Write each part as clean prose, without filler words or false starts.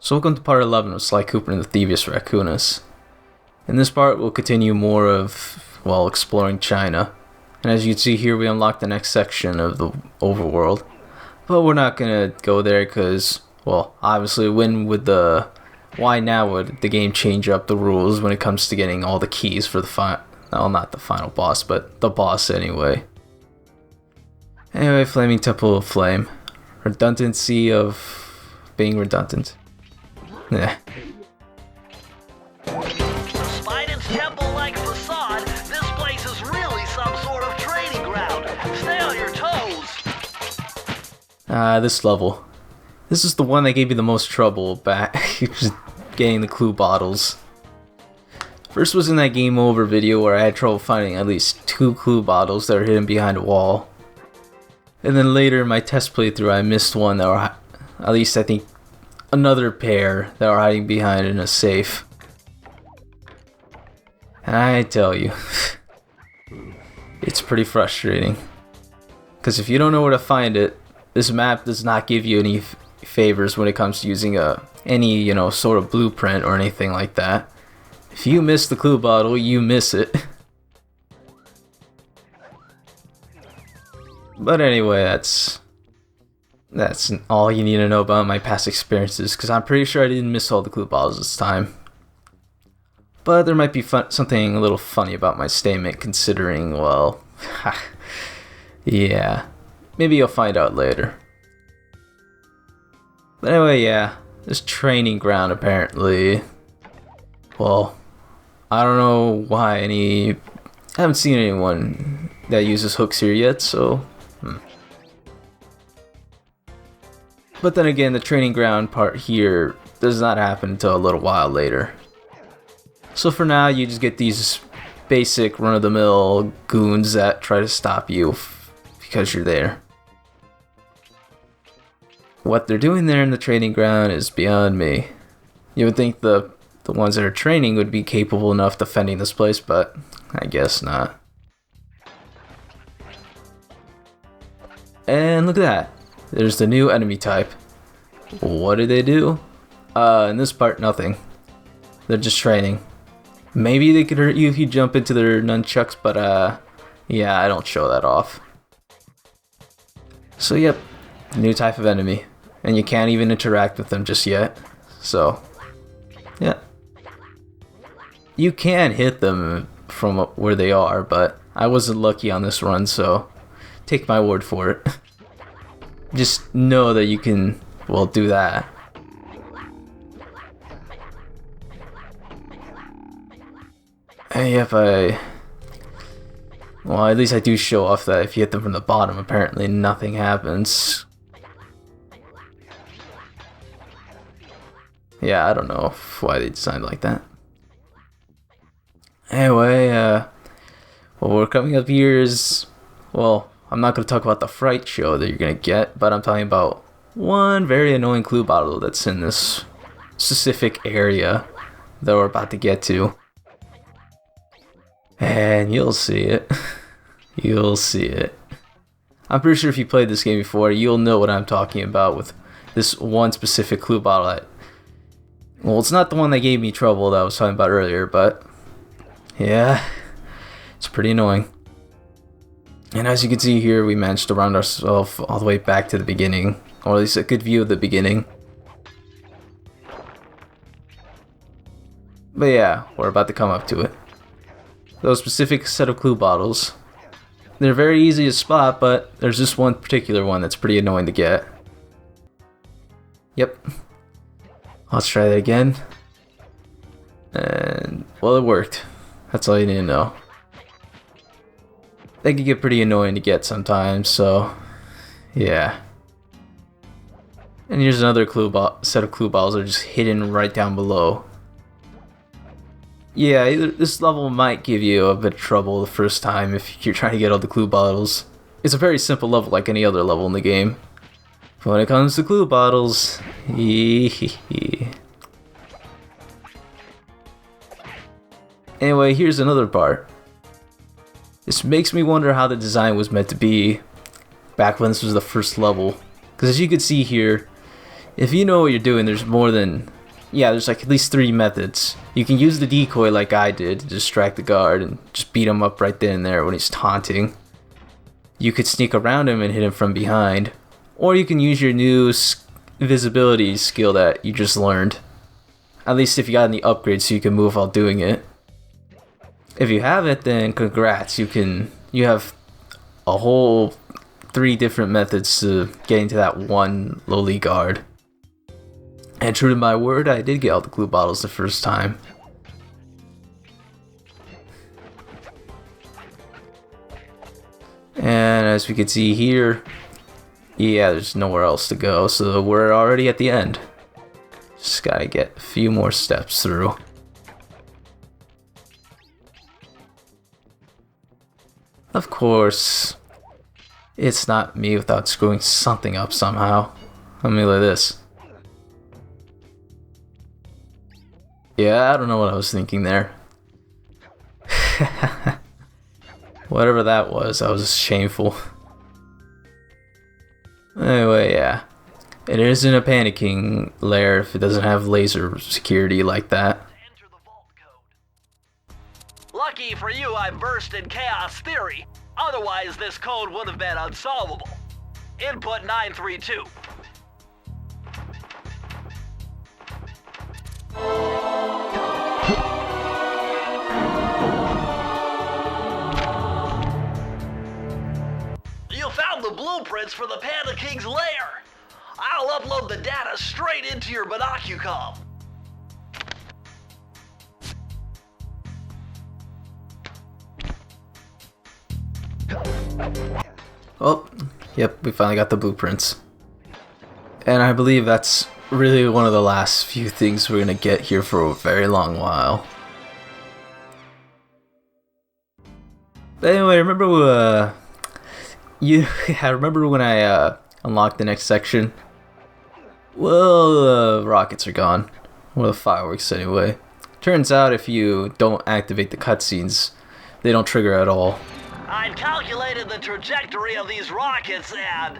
So welcome to part 11 of Sly Cooper and the Thievius Raccoonus. In this part we'll continue more of, well, exploring China. And as you can see here, we unlock the next section of the overworld. But we're not gonna go there because, well, obviously why now would the game change up the rules when it comes to getting all the keys for the well, not the final boss, but the boss anyway. Anyway, Flaming Temple of Flame. Redundancy of being redundant. Yeah. Despite its temple-like facade, this place is really some sort of training ground. Stay on your toes. This level. This is the one that gave me the most trouble back. Just getting the clue bottles. First was in that game over video where I had trouble finding at least 2 clue bottles that were hidden behind a wall. And then later in my test playthrough I missed one that were, at least I think, another pair that were hiding behind in a safe. And I tell you, it's pretty frustrating. Because if you don't know where to find it, this map does not give you any favors when it comes to using any sort of blueprint or anything like that. If you miss the clue bottle, you miss it. But anyway, that's all you need to know about my past experiences, because I'm pretty sure I didn't miss all the clue bottles this time. But there might be something a little funny about my statement, considering, well, yeah, maybe you'll find out later. But anyway, yeah, this training ground apparently, well, I don't know why I haven't seen anyone that uses hooks here yet, so But then again, the training ground part here does not happen until a little while later. So for now, you just get these basic run-of-the-mill goons that try to stop you because you're there. What they're doing there in the training ground is beyond me. You would think the ones that are training would be capable enough defending this place, but I guess not. And look at that. There's the new enemy type. What do they do? In this part, nothing. They're just training. Maybe they could hurt you if you jump into their nunchucks, but yeah, I don't show that off. So yep, new type of enemy. And you can't even interact with them just yet. So, yeah. You can hit them from where they are, but I wasn't lucky on this run, so take my word for it. Just know that you can, well, do that. And yep, well, at least I do show off that if you hit them from the bottom, apparently nothing happens. Yeah, I don't know why they designed it like that. Anyway, what we're coming up here is, well, I'm not going to talk about the fright show that you're going to get, but I'm talking about one very annoying clue bottle that's in this specific area that we're about to get to. And you'll see it. You'll see it. I'm pretty sure if you played this game before, you'll know what I'm talking about with this one specific clue bottle. Well, it's not the one that gave me trouble that I was talking about earlier, but yeah, it's pretty annoying. And as you can see here, we managed to round ourselves all the way back to the beginning, or at least a good view of the beginning. But yeah, we're about to come up to it. Those specific set of clue bottles, they're very easy to spot, but there's this one particular one that's pretty annoying to get. Yep. Let's try that again. And, well, it worked. That's all you need to know. They can get pretty annoying to get sometimes, so yeah. And here's another set of clue balls that are just hidden right down below. Yeah, this level might give you a bit of trouble the first time if you're trying to get all the clue bottles. It's a very simple level like any other level in the game. But when it comes to clue bottles, Anyway, here's another part. This makes me wonder how the design was meant to be back when this was the first level. Because as you can see here, if you know what you're doing, there's more than yeah, there's like at least 3 methods. You can use the decoy like I did to distract the guard and just beat him up right then and there when he's taunting. You could sneak around him and hit him from behind. Or you can use your new invisibility skill that you just learned. At least if you got any upgrades so you can move while doing it. If you have it, then congrats. You have a whole 3 different methods to getting to that one lowly guard. And true to my word, I did get all the glue bottles the first time. And as we can see here, yeah, there's nowhere else to go, so we're already at the end. Just gotta get a few more steps through. Of course, it's not me without screwing something up somehow. Let me look at this. Yeah, I don't know what I was thinking there. Whatever that was shameful. Anyway, yeah. It isn't a panicking lair if it doesn't have laser security like that. Enter the vault code. Lucky for you, I'm versed in chaos theory. Otherwise, this code would have been unsolvable. Input 932. You found the blueprints for the Panda King's lair. I'll upload the data straight into your binocucom. Oh, yep, we finally got the blueprints. And I believe that's really one of the last few things we're gonna get here for a very long while. But anyway, remember I remember when I unlocked the next section? Well, the rockets are gone. Well, the fireworks anyway. Turns out if you don't activate the cutscenes, they don't trigger at all. I've calculated the trajectory of these rockets and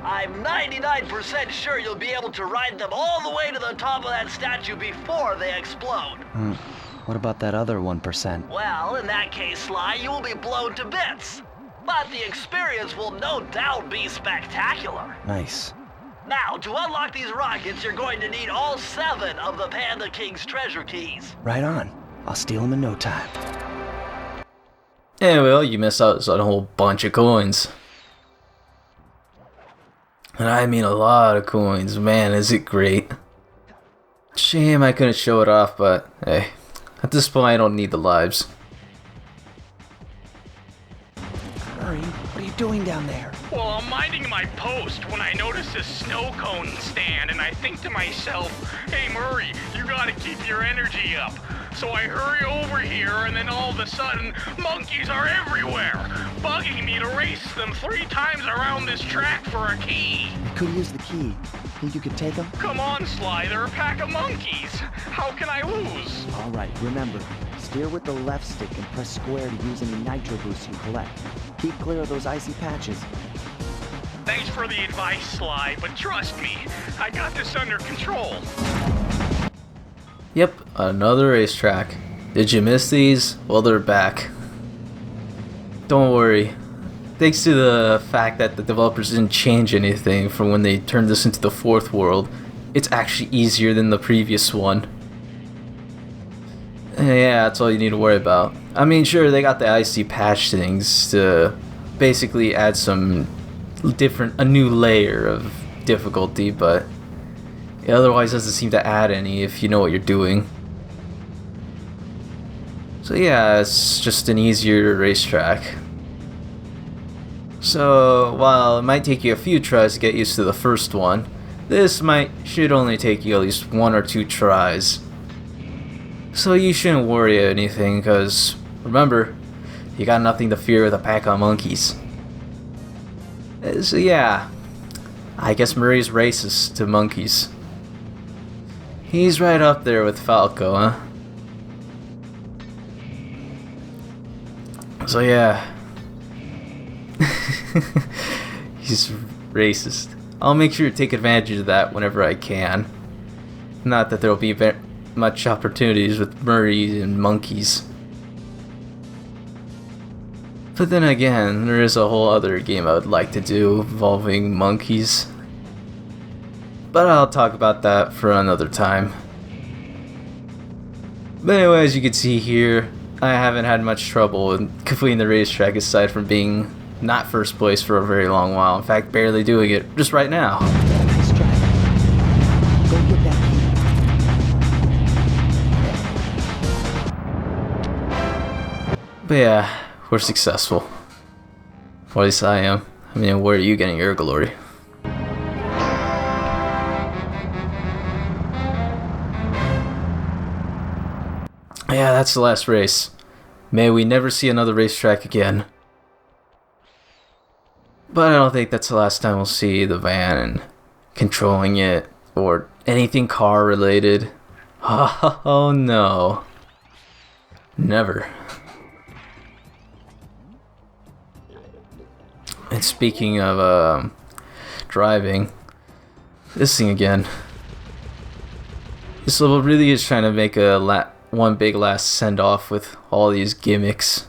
I'm 99% sure you'll be able to ride them all the way to the top of that statue before they explode. What about that other 1%? Well, in that case, Sly, you will be blown to bits. But the experience will no doubt be spectacular. Nice. Now, to unlock these rockets, you're going to need all 7 of the Panda King's treasure keys. Right on. I'll steal them in no time. Yeah, well, you miss out on a whole bunch of coins. And I mean a lot of coins. Man, is it great. Shame I couldn't show it off, but hey, at this point I don't need the lives. Murray, what are you doing down there? Well, I'm minding my post when I notice a snow cone stand, and I think to myself, hey Murray, you gotta keep your energy up. So I hurry over here, and then all of a sudden, monkeys are everywhere, bugging me to race them 3 times around this track for a key. I could use the key. Think you could take them? Come on, Sly, they're a pack of monkeys. How can I lose? All right, remember, steer with the left stick and press square to use any nitro boosts you collect. Keep clear of those icy patches. Thanks for the advice, Sly, but trust me, I got this under control. Yep, another racetrack. Did you miss these? Well, they're back. Don't worry. Thanks to the fact that the developers didn't change anything from when they turned this into the 4th world, it's actually easier than the previous one. Yeah, that's all you need to worry about. I mean, sure, they got the icy patch things to basically add some a new layer of difficulty, but it otherwise doesn't seem to add any if you know what you're doing. So yeah, it's just an easier racetrack. So while it might take you a few tries to get used to the first one, this should only take you at least 1 or 2 tries. So you shouldn't worry or anything, because remember, you got nothing to fear with a pack of monkeys. So yeah, I guess Murray's racist to monkeys. He's right up there with Falco, huh? So yeah. He's racist. I'll make sure to take advantage of that whenever I can. Not that there will be much opportunities with Murray and monkeys. But then again, there is a whole other game I would like to do involving monkeys. But I'll talk about that for another time. But anyway, as you can see here, I haven't had much trouble in completing the racetrack aside from being not first place for a very long while. In fact, barely doing it just right now. Nice try. Go get that key. But yeah, we're successful. Or at least I am. I mean, where are you getting your glory? Yeah, that's the last race. May we never see another racetrack again. But I don't think that's the last time we'll see the van and controlling it or anything car related. Oh no. Never. And speaking of driving, this thing again. This level really is trying to make one big last send off with all these gimmicks.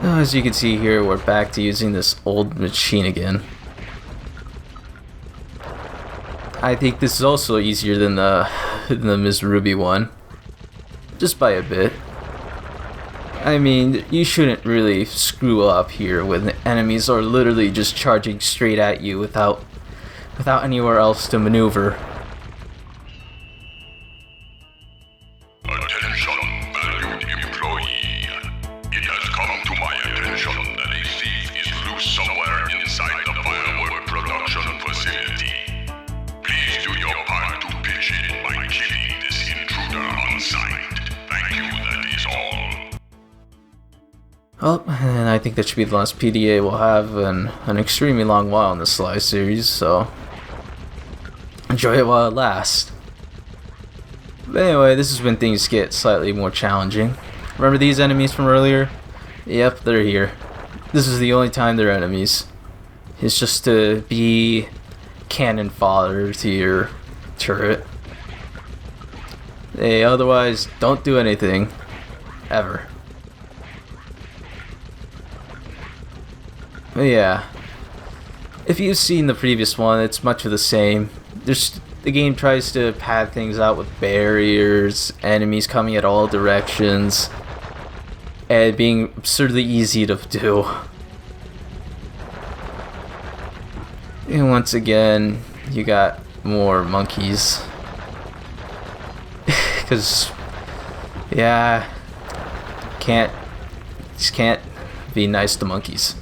As you can see here, we're back to using this old machine again. I think this is also easier than the Ms. Ruby one, just by a bit. I mean, you shouldn't really screw up here when the enemies are literally just charging straight at you without anywhere else to maneuver. Attention, valued employee. It has come to my attention that a thief is loose somewhere inside the firework production facility. Please do your part to pitch in by killing this intruder on site. Thank you, that is all. Well, and I think that should be the last PDA we'll have in an extremely long while in this live series, so enjoy it while it lasts. But anyway, this is when things get slightly more challenging. Remember these enemies from earlier? Yep, they're here. This is the only time they're enemies. It's just to be cannon fodder to your turret. They otherwise don't do anything. Ever. But yeah. If you've seen the previous one, it's much of the same. The game tries to pad things out with barriers, enemies coming at all directions, and being absurdly easy to do. And once again, you got more monkeys. Because, yeah, just can't be nice to monkeys.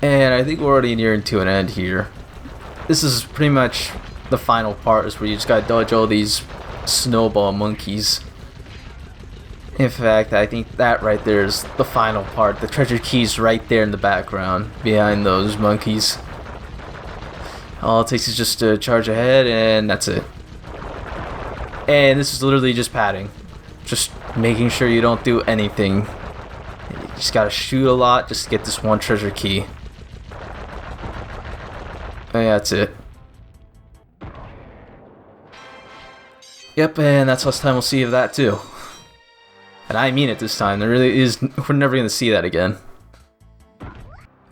And I think we're already nearing to an end here. This is pretty much the final part, is where you just gotta dodge all these snowball monkeys. In fact, I think that right there is the final part. The treasure key's right there in the background, behind those monkeys. All it takes is just to charge ahead, and that's it. And this is literally just padding. Just making sure you don't do anything. You just gotta shoot a lot just to get this one treasure key. And that's it. Yep, and that's last time we'll see of that too. And I mean it this time. There really is. We're never gonna see that again.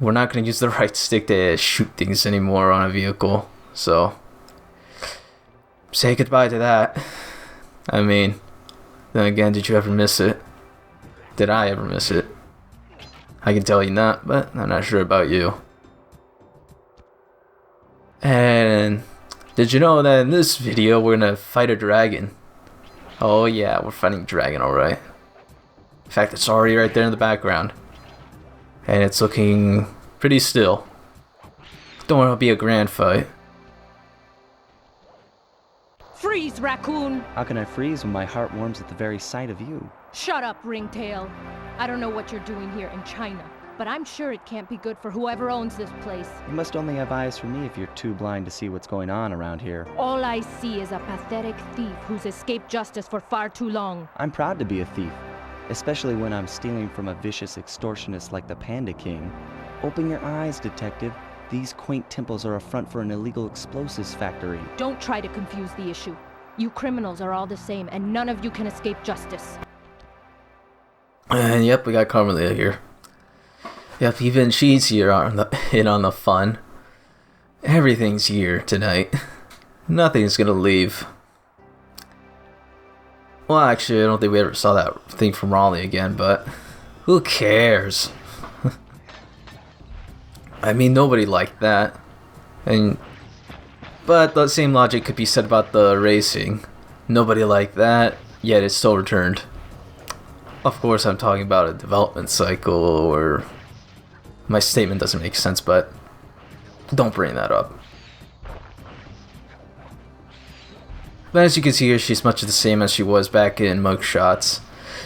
We're not gonna use the right stick to shoot things anymore on a vehicle. So say goodbye to that. I mean, then again, did you ever miss it? Did I ever miss it? I can tell you not, but I'm not sure about you. And did you know that in this video we're gonna fight a dragon? Oh yeah, we're fighting a dragon, alright. In fact, it's already right there in the background. And it's looking pretty still. Don't want it to be a grand fight. Freeze, raccoon! How can I freeze when my heart warms at the very sight of you? Shut up, ringtail. I don't know what you're doing here in China, but I'm sure it can't be good for whoever owns this place. You must only have eyes for me if you're too blind to see what's going on around here. All I see is a pathetic thief who's escaped justice for far too long. I'm proud to be a thief. especially when I'm stealing from a vicious extortionist like the Panda King. Open your eyes, detective. These quaint temples are a front for an illegal explosives factory. Don't try to confuse the issue. You criminals are all the same, and none of you can escape justice. And yep, we got Carmelita here. Yep, even she's here in on the fun. Everything's here tonight. Nothing's gonna leave. Well, actually, I don't think we ever saw that thing from Raleigh again, but who cares? I mean, nobody liked that. But the same logic could be said about the racing. Nobody liked that, yet it still returned. Of course, I'm talking about a development cycle, or my statement doesn't make sense, but don't bring that up. But as you can see here, she's much the same as she was back in Mugshots.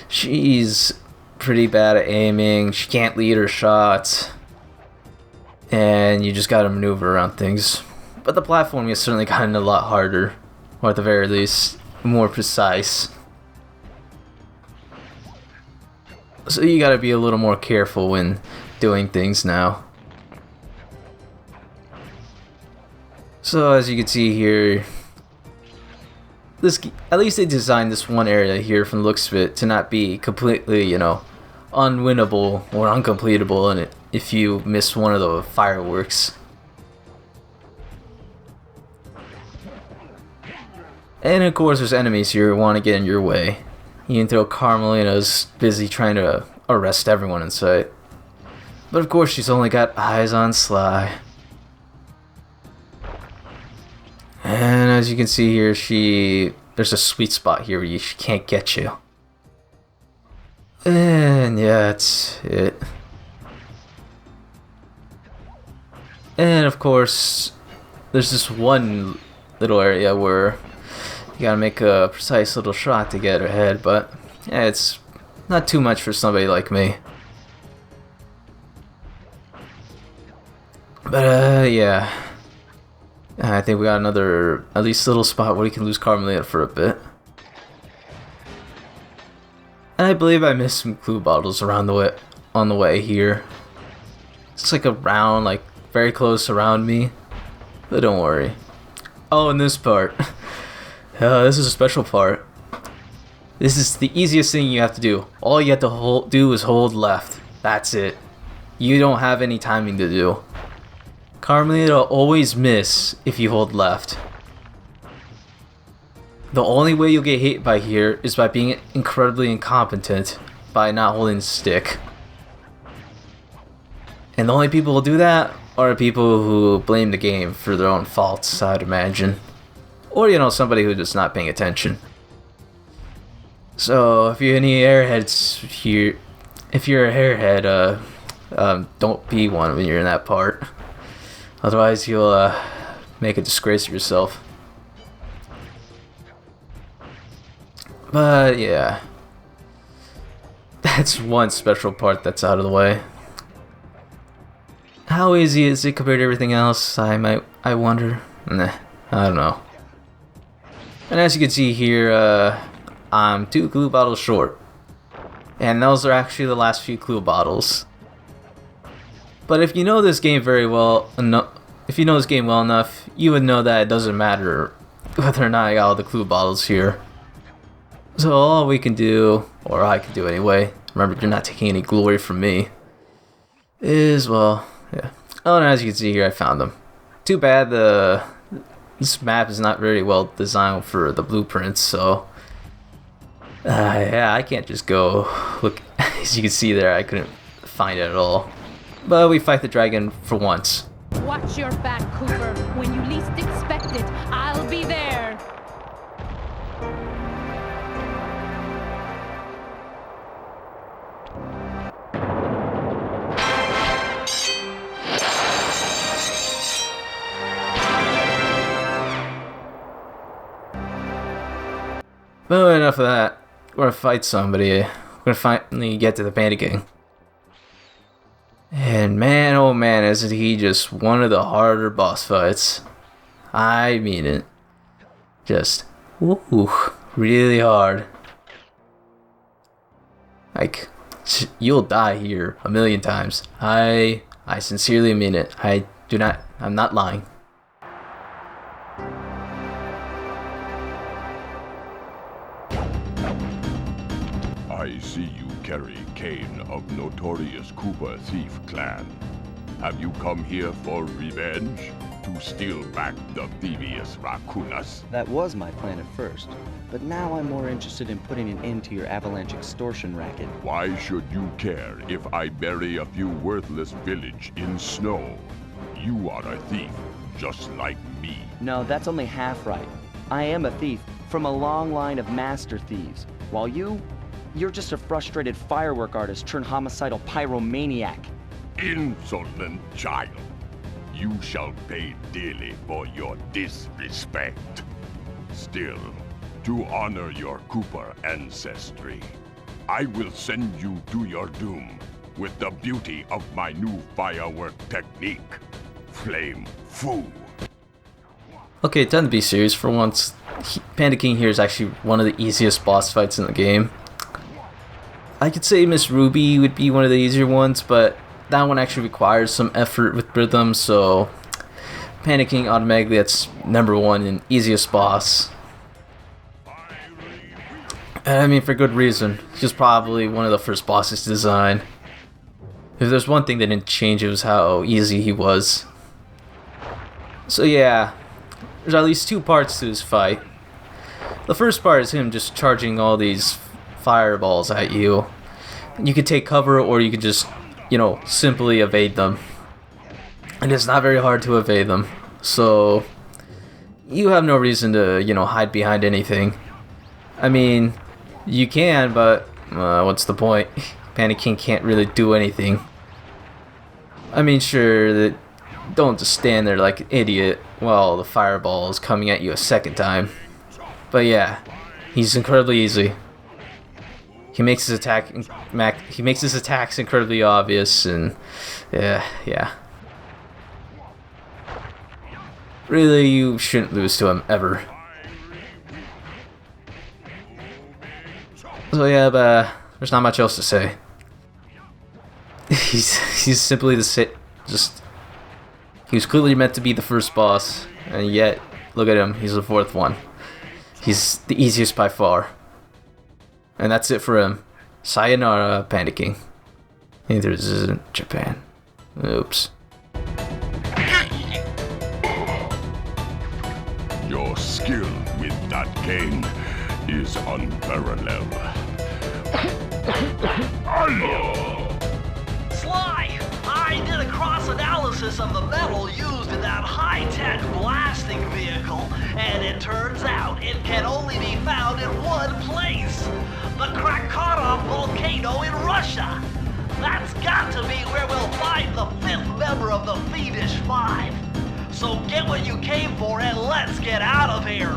She's pretty bad at aiming, she can't lead her shots, and you just gotta maneuver around things. But the platforming has certainly gotten a lot harder, or at the very least, more precise. So you gotta be a little more careful when doing things now. So as you can see here, at least they designed this one area here from the looks of it to not be completely, unwinnable or uncompletable in it if you miss one of the fireworks. And of course there's enemies here who want to get in your way. Even though Carmelita's busy trying to arrest everyone in sight. But of course she's only got eyes on Sly. And as you can see here, there's a sweet spot here where she can't get you. And yeah, that's it. And of course, there's this one little area where you gotta make a precise little shot to get ahead, but yeah, it's not too much for somebody like me. But yeah, I think we got another, at least little spot where we can lose Carmelita for a bit. And I believe I missed some clue bottles around on the way here. It's like around, like very close around me, but don't worry. Oh, and this part. This is a special part. This is the easiest thing you have to do. All you have to do is hold left. That's it. You don't have any timing to do. Carmelita will always miss if you hold left. The only way you'll get hit by here is by being incredibly incompetent by not holding the stick. And the only people who do that are people who blame the game for their own faults, I'd imagine. Or, somebody who's just not paying attention. So, if you're any airheads here, if you're a airhead, don't be one when you're in that part. Otherwise, you'll make a disgrace of yourself. But yeah, that's one special part that's out of the way. How easy is it compared to everything else? I wonder. Nah, I don't know. And as you can see here, I'm 2 clue bottles short, and those are actually the last few clue bottles. But if you know this game well enough, you would know that it doesn't matter whether or not I got all the clue bottles here. So all we can do, or I can do anyway, remember you're not taking any glory from me, is, well, yeah. Oh, and as you can see here, I found them. Too bad this map is not very well designed for the blueprints, so yeah, I can't just go look. As you can see there, I couldn't find it at all. But we fight the dragon for once. Watch your back, Cooper. When you least expect it, I'll be there. But enough of that. We're gonna fight somebody. We're gonna finally get to the Panda King. And man, oh man, isn't he just one of the harder boss fights. I mean it. Just, really hard. Like, you'll die here a million times. I sincerely mean it. I'm not lying. I see you carry Kane of Notorious Cooper Thief Clan. Have you come here for revenge? To steal back the Thievius Raccoonus? That was my plan at first, but now I'm more interested in putting an end to your avalanche extortion racket. Why should you care if I bury a few worthless village in snow? You are a thief, just like me. No, that's only half right. I am a thief from a long line of master thieves, while you're just a frustrated firework artist turned homicidal pyromaniac. Insolent child. You shall pay dearly for your disrespect. Still, to honor your Cooper ancestry, I will send you to your doom with the beauty of my new firework technique, Flame Foo. Okay, time to be serious for once. Panda King here is actually one of the easiest boss fights in the game. I could say Miss Ruby would be one of the easier ones, but that one actually requires some effort with rhythm, so Panda King automatically that's number one and easiest boss. And I mean, for good reason. He's probably one of the first bosses to design. If there's one thing that didn't change, it was how easy he was. So yeah, there's at least two parts to this fight. The first part is him just charging all these fireballs at you. You could take cover or you could just, simply evade them. And it's not very hard to evade them. So you have no reason to, hide behind anything. I mean, you can, but what's the point? Panda King can't really do anything. I mean, sure, that don't just stand there like an idiot while the fireball is coming at you a second time. But yeah, he's incredibly easy. He makes his attacks incredibly obvious, and yeah. Really, you shouldn't lose to him ever. So yeah, but there's not much else to say. He's simply he was clearly meant to be the first boss, and yet look at him, he's the fourth one. He's the easiest by far. And that's it for him. Sayonara, Panda King. Neither is in Japan. Oops. Your skill with that cane is unparalleled. Sly, I did a cross-analysis of the metal used in that high-tech blasting vehicle, and it turns out it can only be found in one place. The Krakatov volcano in Russia. That's got to be where we'll find the fifth member of the Fiendish Five. So get what you came for and let's get out of here.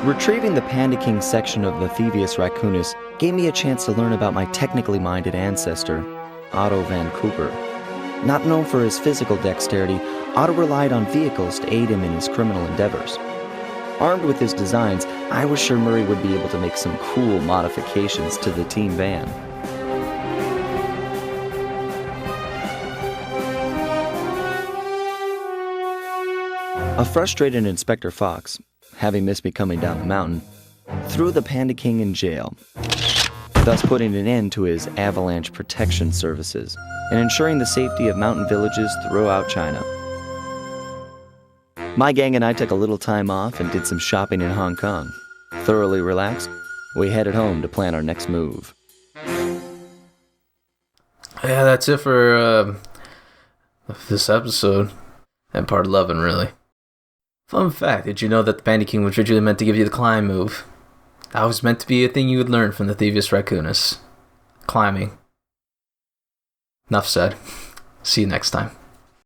Retrieving the Panda King section of the Thievius Raccoonus gave me a chance to learn about my technically minded ancestor, Otto Van Cooper. Not known for his physical dexterity, Otto relied on vehicles to aid him in his criminal endeavors. Armed with his designs, I was sure Murray would be able to make some cool modifications to the team van. A frustrated Inspector Fox, having missed me coming down the mountain, threw the Panda King in jail, thus putting an end to his avalanche protection services and ensuring the safety of mountain villages throughout China. My gang and I took a little time off and did some shopping in Hong Kong. Thoroughly relaxed, we headed home to plan our next move. Yeah, that's it for this episode. And part 11, really. Fun fact, did you know that the Panda King was originally meant to give you the climb move? That was meant to be a thing you would learn from the Thievius Raccoonus. Climbing. Enough said. See you next time.